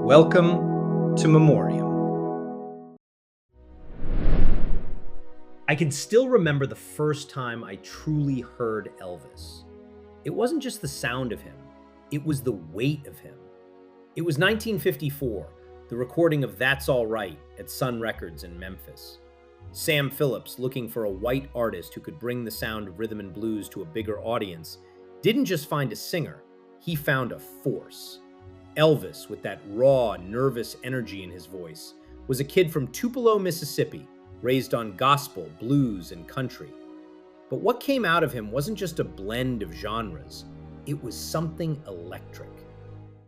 Welcome to Memoriam. I can still remember the first time I truly heard Elvis. It wasn't just the sound of him, it was the weight of him. It was 1954, the recording of That's All Right at Sun Records in Memphis. Sam Phillips, looking for a white artist who could bring the sound of rhythm and blues to a bigger audience, didn't just find a singer, he found a force. Elvis, with that raw, nervous energy in his voice, was a kid from Tupelo, Mississippi, raised on gospel, blues, and country. But what came out of him wasn't just a blend of genres, it was something electric.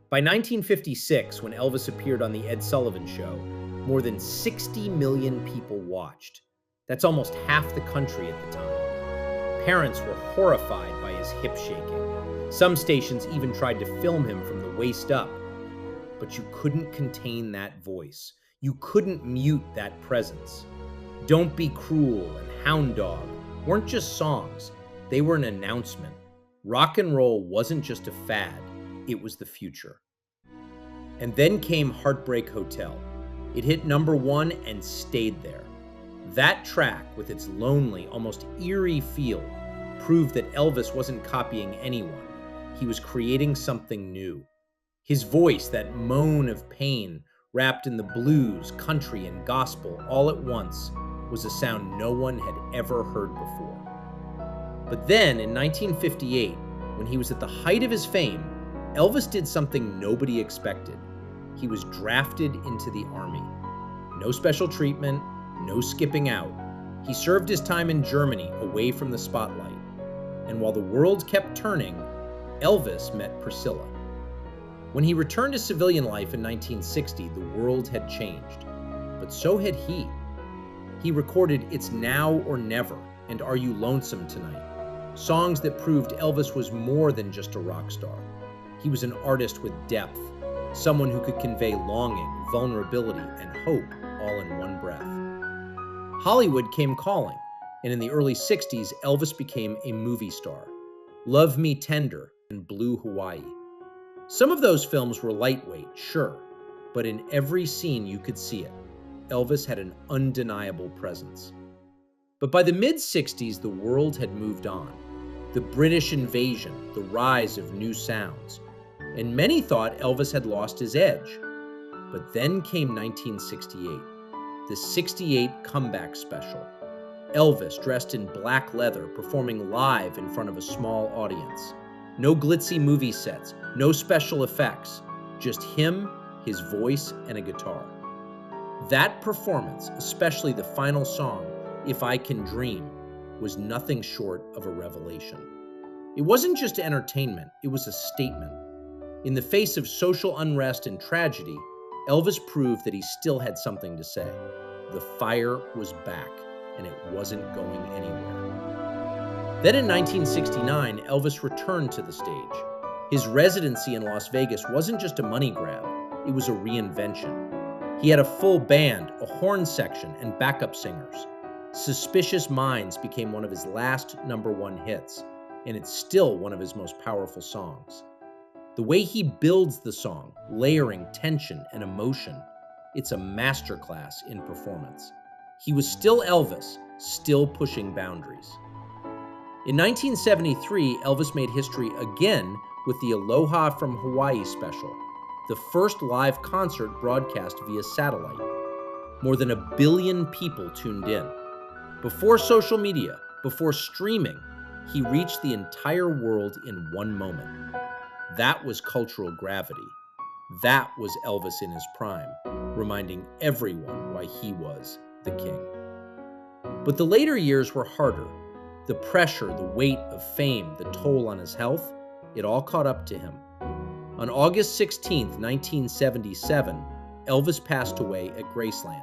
By 1956, when Elvis appeared on The Ed Sullivan Show, more than 60 million people watched. That's almost half the country at the time. Parents were horrified by his hip shaking. Some stations even tried to film him from the waist up. But you couldn't contain that voice. You couldn't mute that presence. Don't Be Cruel and Hound Dog weren't just songs. They were an announcement. Rock and roll wasn't just a fad. It was the future. And then came Heartbreak Hotel. It hit #1 and stayed there. That track, with its lonely, almost eerie feel, proved that Elvis wasn't copying anyone. He was creating something new. His voice, that moan of pain, wrapped in the blues, country, and gospel all at once, was a sound no one had ever heard before. But then, in 1958, when he was at the height of his fame, Elvis did something nobody expected. He was drafted into the Army. No special treatment, no skipping out. He served his time in Germany, away from the spotlight. And while the world kept turning, Elvis met Priscilla. When he returned to civilian life in 1960, the world had changed. But so had he. He recorded It's Now or Never and Are You Lonesome Tonight? Songs that proved Elvis was more than just a rock star. He was an artist with depth, someone who could convey longing, vulnerability, and hope all in one breath. Hollywood came calling, and in the early 60s, Elvis became a movie star. Love Me Tender and Blue Hawaii. Some of those films were lightweight, sure, but in every scene you could see it. Elvis had an undeniable presence. But by the mid-60s, the world had moved on. The British invasion, the rise of new sounds, and many thought Elvis had lost his edge. But then came 1968, the '68 comeback special. Elvis dressed in black leather, performing live in front of a small audience. No glitzy movie sets, no special effects, just him, his voice, and a guitar. That performance, especially the final song, If I Can Dream, was nothing short of a revelation. It wasn't just entertainment, it was a statement. In the face of social unrest and tragedy, Elvis proved that he still had something to say. The fire was back, and it wasn't going anywhere. Then in 1969, Elvis returned to the stage. His residency in Las Vegas wasn't just a money grab, it was a reinvention. He had a full band, a horn section, and backup singers. Suspicious Minds became one of his last #1 hits, and it's still one of his most powerful songs. The way he builds the song, layering tension and emotion, it's a masterclass in performance. He was still Elvis, still pushing boundaries. In 1973, Elvis made history again with the Aloha from Hawaii special, the first live concert broadcast via satellite. More than 1 billion people tuned in. Before social media, before streaming, he reached the entire world in one moment. That was cultural gravity. That was Elvis in his prime, reminding everyone why he was the king. But the later years were harder. The pressure, the weight of fame, the toll on his health, it all caught up to him. On August 16, 1977, Elvis passed away at Graceland.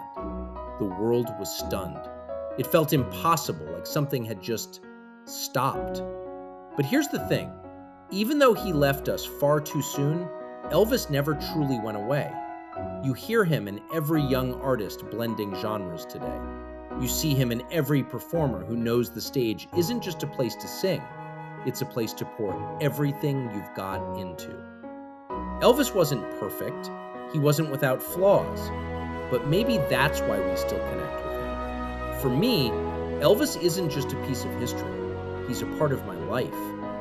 The world was stunned. It felt impossible, like something had just stopped. But here's the thing. Even though he left us far too soon, Elvis never truly went away. You hear him in every young artist blending genres today. You see him in every performer who knows the stage isn't just a place to sing, it's a place to pour everything you've got into. Elvis wasn't perfect. He wasn't without flaws, but maybe that's why we still connect with him. For me, Elvis isn't just a piece of history. He's a part of my life.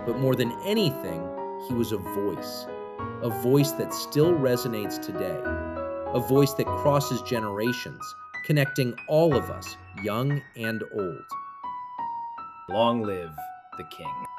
But more than anything, he was a voice that still resonates today, a voice that crosses generations, connecting all of us, young and old. Long live the king.